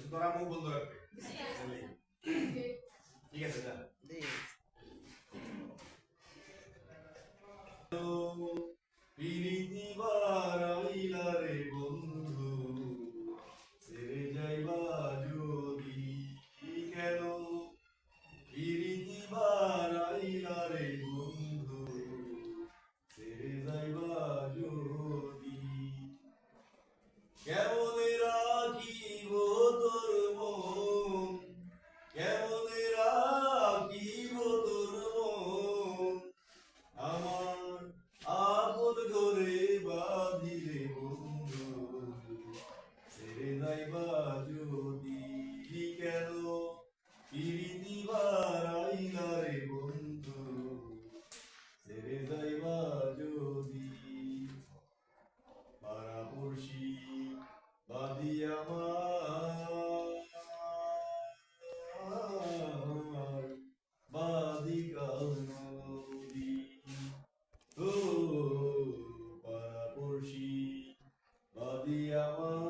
তোরা মুখ বন্ধ রাখবে ঠিক আছে যা প্রীতি বারাইলা রে বন্ধু ছেড়ে যাইবা যদি কেন প্রীতি বারাইলা রে বন্ধু ছেড়ে যাইবা যদি কেমনে রাখিব তোর মন কেমনে রাখিব তোর মন আমার আপন করে বাঁধিলে বন্ধু ছেড়ে যাইবা যদি কেন প্রীতি বারাইলা রে বন্ধু ছেড়ে যাইবা যদি পাড়াপড়শি বাদি আমার বাদি কালনদী ও পাড়াপড়শি বাদি আমার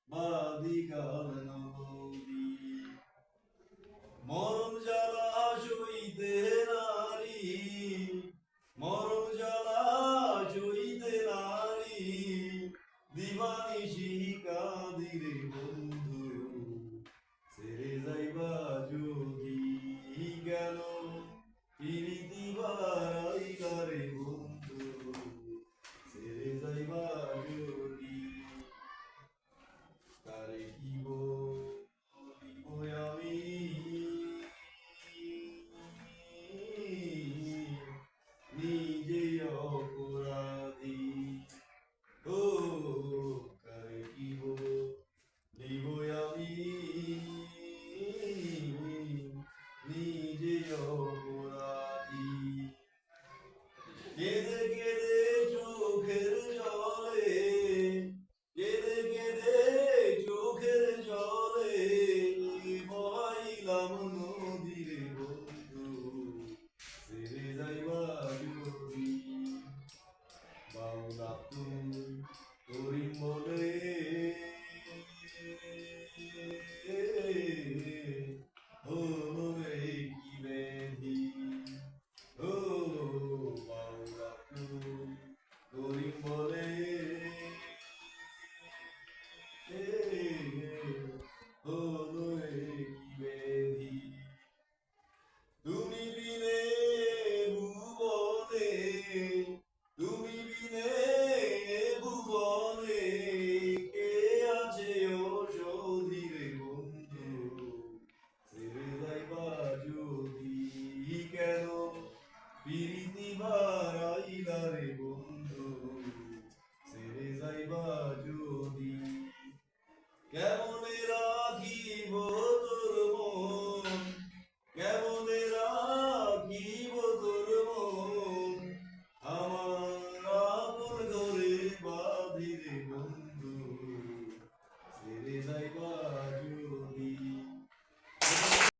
বাদি কালনদী মরম জ্বালা সইতে নারী মরম জ্বালা সইতে নারী দিবানিশি কাদিরে বন্ধু ছেড়ে যাইবা যদি গেল প্রীতি বারাইলা রে বন্ধু ছেড়ে যাইবা যদি তারে কি বলিব আমি নিজে অপরাধী ও কারে কি বলিব আমি নিজে অপরাধী